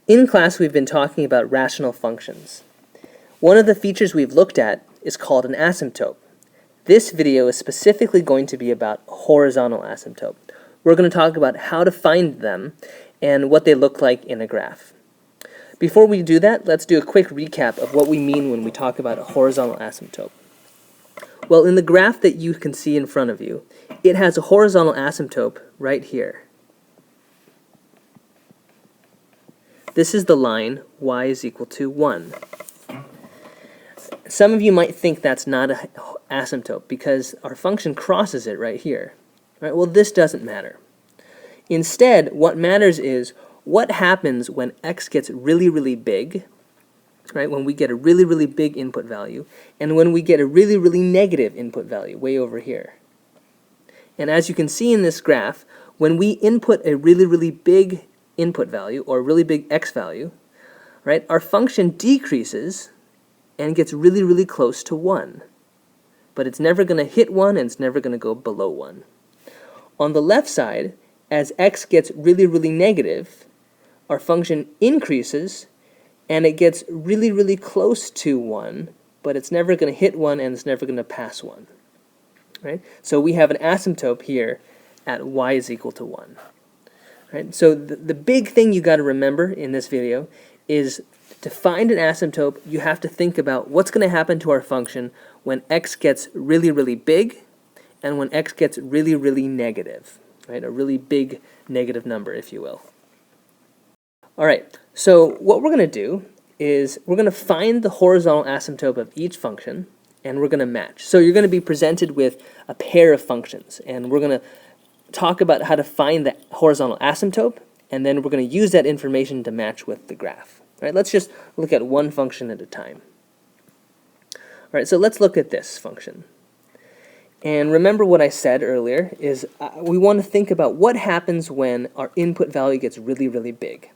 In class, we've been talking about rational functions. One of the features we've looked at is called an asymptote. This video is specifically going to be about horizontal asymptote. We're going to talk about how to find them and what they look like in a graph. Before we do that, let's do a quick recap of what we mean when we talk about a horizontal asymptote. Well, in the graph that you can see in front of you, it has a horizontal asymptote right here. This is the line y is equal to 1. Some of you might think that's not an asymptote because our function crosses it right here. Right? Well, this doesn't matter. Instead, what matters is what happens when x gets really, really big, right? When we get a really, really big input value, and when we get a really, really negative input value, way over here. And as you can see in this graph, when we input a really, really big input value, or a really big x value, right, our function decreases and gets really, really close to 1. But it's never going to hit 1, and it's never going to go below 1. On the left side, as x gets really, really negative, our function increases, and it gets really, really close to 1, but it's never going to hit 1, and it's never going to pass 1. Right? So we have an asymptote here at y is equal to 1. Right? So the big thing you got to remember in this video is to find an asymptote, you have to think about what's going to happen to our function when x gets really, really big and when x gets really, really negative. Right? A really big negative number, if you will. All right, so what we're going to do is we're going to find the horizontal asymptote of each function, and we're going to match. So you're going to be presented with a pair of functions, and we're going to talk about how to find the horizontal asymptote, and then we're going to use that information to match with the graph. All right, let's just look at one function at a time. All right, so let's look at this function. And remember what I said earlier is we want to think about what happens when our input value gets really, really big.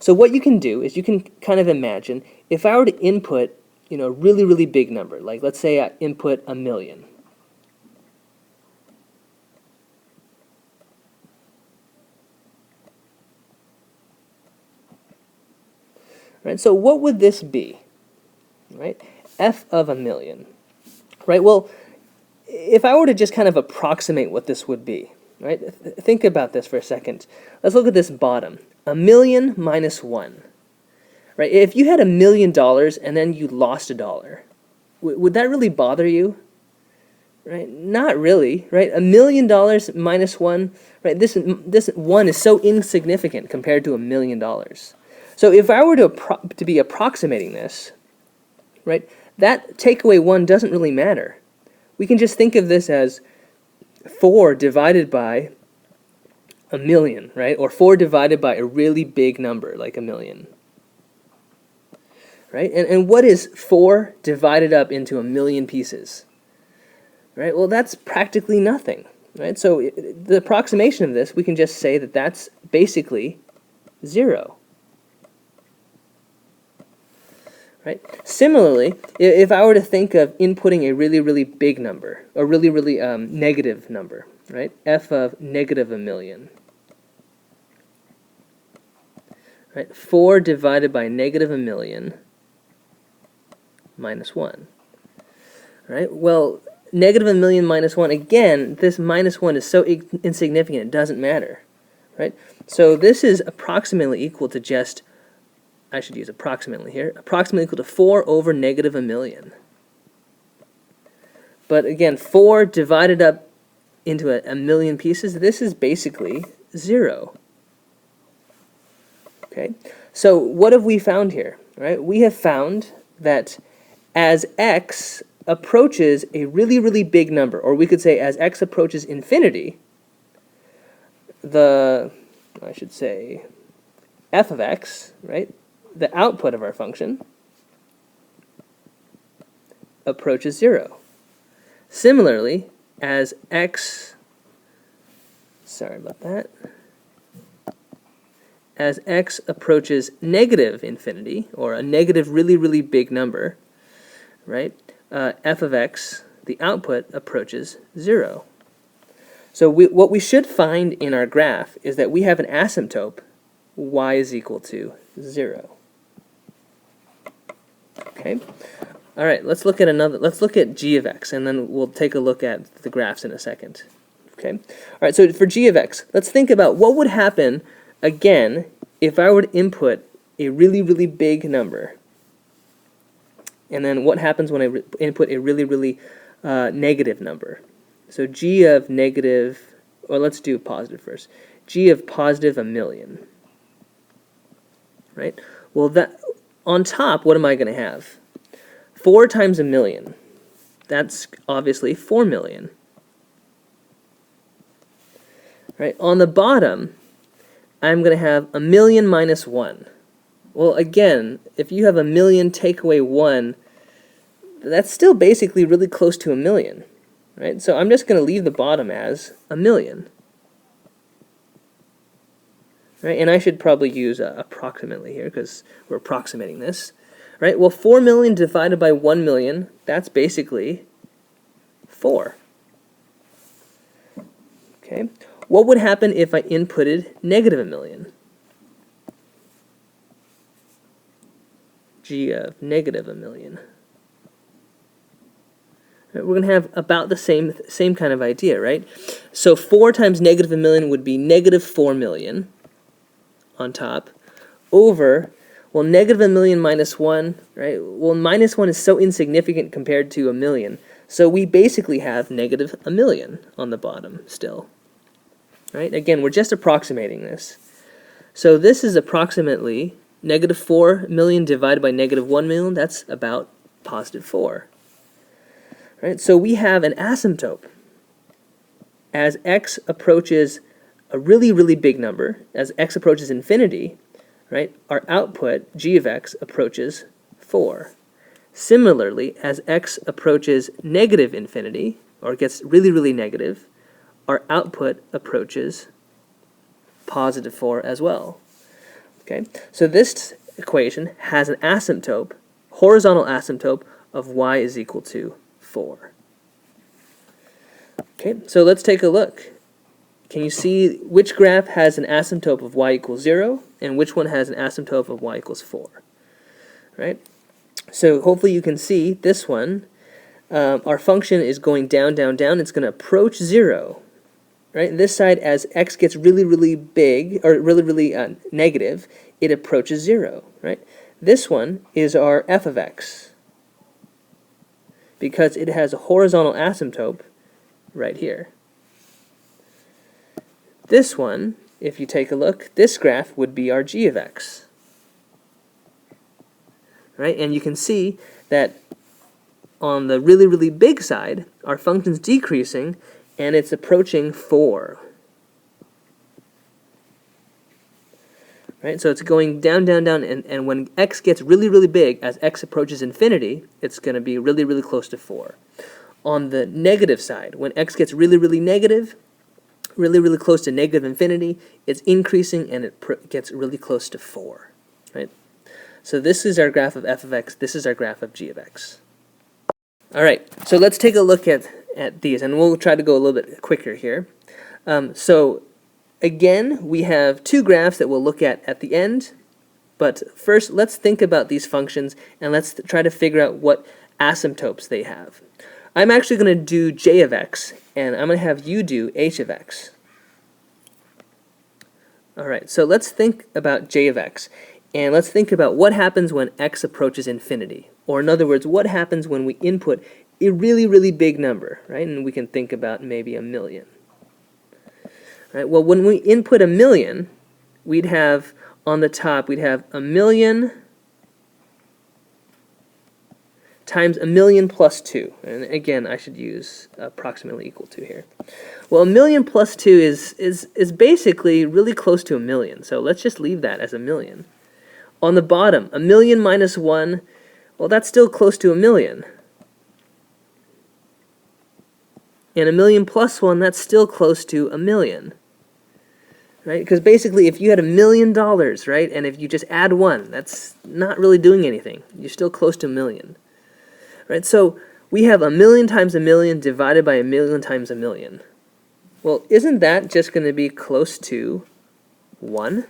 So what you can do is you can kind of imagine if I were to input, a really, really big number, like let's say I input 1,000,000. Right, so what would this be? Right, f of 1,000,000. Right, well, if I were to just kind of approximate what this would be, right, think about this for a second. Let's look at this bottom. 1,000,000 minus 1. Right, if you had $1,000,000 and then you lost $1, would that really bother you? Right, not really. Right, $1,000,000 minus 1. Right, this 1 is so insignificant compared to $1,000,000. So if I were to be approximating this, right, that takeaway 1 doesn't really matter. We can just think of this as 4 divided by 1,000,000, right? Or 4 divided by a really big number, like 1,000,000. Right? And what is 4 divided up into 1,000,000 pieces? Right? Well, that's practically nothing. Right? So the approximation of this, we can just say that that's basically 0. Right? Similarly, if I were to think of inputting a really, really big number, a really, really negative number, right? F of negative 1,000,000. Right? 4 divided by negative 1,000,000 minus 1. Right? Well, negative 1,000,000 minus 1, again, this minus 1 is so insignificant, it doesn't matter. Right? So this is approximately equal to just, I should use approximately here, approximately equal to 4 over negative 1,000,000. But again, 4 divided up into a 1,000,000 pieces, this is basically 0. Okay, so what have we found here? Right? We have found that as x approaches a really, really big number, or we could say as x approaches infinity, I should say, f of x, right, the output of our function, approaches 0. Similarly, as x, as x approaches negative infinity, or a negative really, really big number, right, f of x, the output, approaches 0. So what we should find in our graph is that we have an asymptote y is equal to 0. Okay. All right, let's look at g of x, and then we'll take a look at the graphs in a second. Okay. All right, so for g of x, let's think about what would happen, again, if I were to input a really, really big number. And then what happens when I input a really, really negative number. So g of negative, or let's do positive first. G of positive 1,000,000. Right? Well, that on top, what am I going to have? 4 times 1,000,000. That's obviously 4,000,000. Right? On the bottom, I'm going to have 1,000,000 minus 1. Well, again, if you have 1,000,000 take away 1, that's still basically really close to 1,000,000. Right? So I'm just going to leave the bottom as 1,000,000. Right? And I should probably use approximately here because we're approximating this. Right? Well, 4,000,000 divided by 1,000,000, that's basically 4. Okay. What would happen if I inputted negative 1,000,000? G of negative 1,000,000. Right, we're going to have about the same kind of idea, right? So 4 times negative 1,000,000 would be negative 4,000,000 on top over, well, negative 1,000,000 minus 1, right? Well, minus 1 is so insignificant compared to 1,000,000. So we basically have negative 1,000,000 on the bottom still. Right? Again, we're just approximating this. So this is approximately negative 4,000,000 divided by negative 1,000,000. That's about positive 4. Right? So we have an asymptote. As x approaches a really, really big number, as x approaches infinity, right, our output, g of x, approaches 4. Similarly, as x approaches negative infinity, or gets really, really negative, our output approaches positive 4 as well. Okay, so this equation has an asymptote, horizontal asymptote of y is equal to 4. Okay, so let's take a look. Can you see which graph has an asymptote of y equals 0 and which one has an asymptote of y equals 4? Right? So hopefully you can see this one. Our function is going down, down, down. It's going to approach 0. Right? This side, as x gets really, really big, or really, really negative, it approaches 0. Right? This one is our f of x, because it has a horizontal asymptote right here. This one, if you take a look, this graph would be our g of x. Right? And you can see that on the really, really big side, our function's decreasing, and it's approaching 4. Right? So it's going down, down, down, and when x gets really, really big, as x approaches infinity, it's going to be really, really close to 4. On the negative side, when x gets really, really negative, really, really close to negative infinity, it's increasing, and it gets really close to 4. Right? So this is our graph of f of x. This is our graph of g of x. All right, so let's take a look at these, and we'll try to go a little bit quicker here. So again, we have two graphs that we'll look at the end, but first let's think about these functions, and let's try to figure out what asymptotes they have. I'm actually going to do j of x, and I'm going to have you do h of x. All right, so let's think about j of x, and let's think about what happens when x approaches infinity, or in other words, what happens when we input a really, really big number, right? And we can think about maybe 1,000,000. Right? Well, when we input 1,000,000, we'd have on the top, we'd have 1,000,000 times 1,000,000 plus 2. And again, I should use approximately equal to here. Well, 1,000,000 plus 2 is basically really close to 1,000,000. So let's just leave that as 1,000,000. On the bottom, 1,000,000 minus 1, well, that's still close to 1,000,000. And 1,000,000 plus 1, that's still close to 1,000,000. Right? Because basically, if you had $1,000,000, right, and if you just add 1, that's not really doing anything. You're still close to 1,000,000. Right? So we have 1,000,000 times 1,000,000 divided by 1,000,000 times 1,000,000. Well, isn't that just going to be close to 1?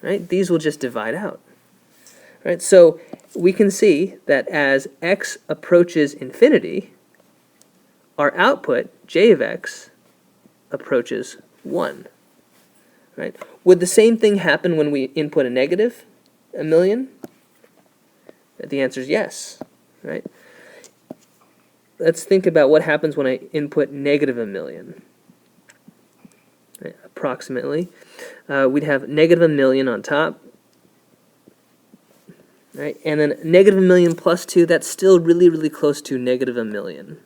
right? These will just divide out. Right? So we can see that as x approaches infinity, our output, j of x, approaches 1. Right? Would the same thing happen when we input a negative, a million? The answer is yes. Right? Let's think about what happens when I input negative a million. Right? Approximately. We'd have negative a million on top. Right? And then negative a million plus 2, that's still really, really close to negative a million.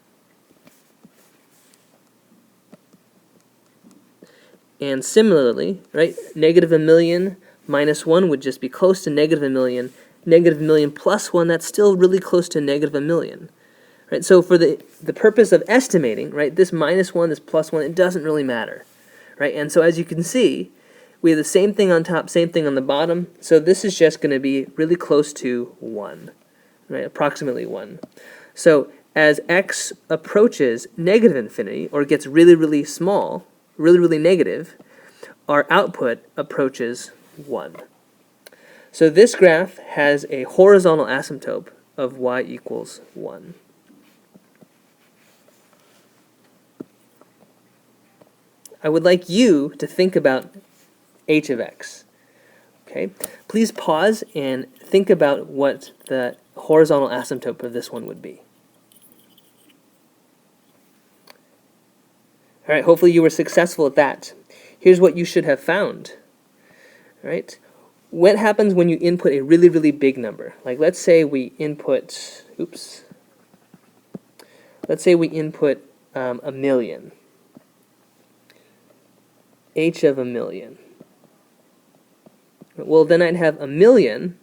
And similarly, right, negative a million minus 1 would just be close to negative a million. Negative a million plus 1, that's still really close to negative a million. Right? So for the purpose of estimating, right, this minus 1, this plus 1, it doesn't really matter. Right? And so as you can see, we have the same thing on top, same thing on the bottom. So this is just going to be really close to 1, right? Approximately 1. So as x approaches negative infinity, or gets really, really small, really, really negative, our output approaches 1. So this graph has a horizontal asymptote of y equals 1. I would like you to think about h of x. Okay, please pause and think about what the horizontal asymptote of this one would be. All right, hopefully you were successful at that. Here's what you should have found. All right, what happens when you input a really, really big number? Like let's say we input, let's say we input a million. H of a million. Well, then I'd have a million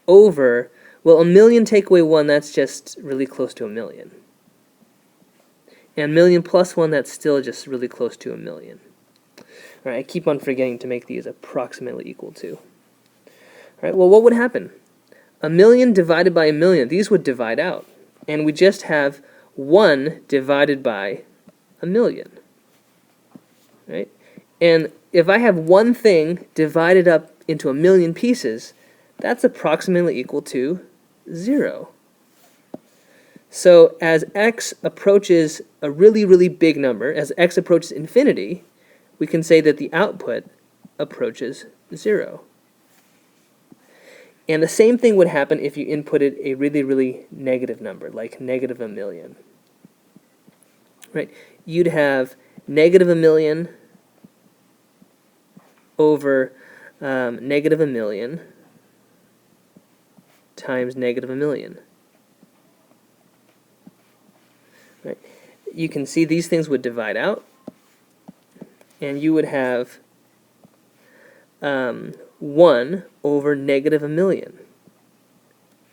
over, well, a million take away 1, that's just really close to a million. And a million plus 1, that's still just really close to a million. All right, I keep on forgetting to make these approximately equal to. All right, well, what would happen? A million divided by a million, these would divide out. And we just have 1 divided by a million. Right? And if I have one thing divided up into a million pieces, that's approximately equal to 0. So as x approaches a really, really big number, as x approaches infinity, we can say that the output approaches 0. And the same thing would happen if you inputted a really, really negative number, like negative a million. Right? You'd have negative a million over negative a million times negative a million. Right? You can see these things would divide out, and you would have 1 over negative a million,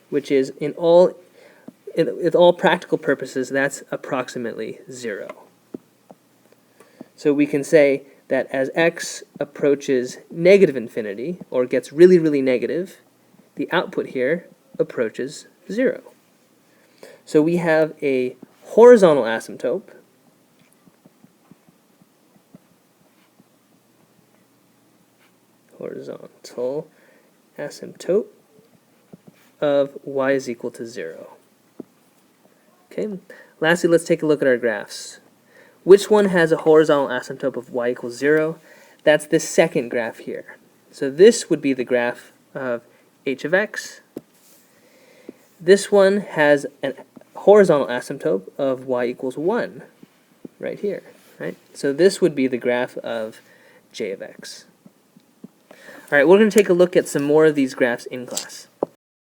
which is with all practical purposes, that's approximately 0. So we can say that as x approaches negative infinity, or gets really, really negative, the output here approaches 0. So we have a horizontal asymptote of y is equal to 0. Okay. Lastly, let's take a look at our graphs. Which one has a horizontal asymptote of y equals 0? That's this second graph here. So this would be the graph of h of x. This one has a horizontal asymptote of y equals 1, right here. Right? So this would be the graph of j of x. All right, we're going to take a look at some more of these graphs in class.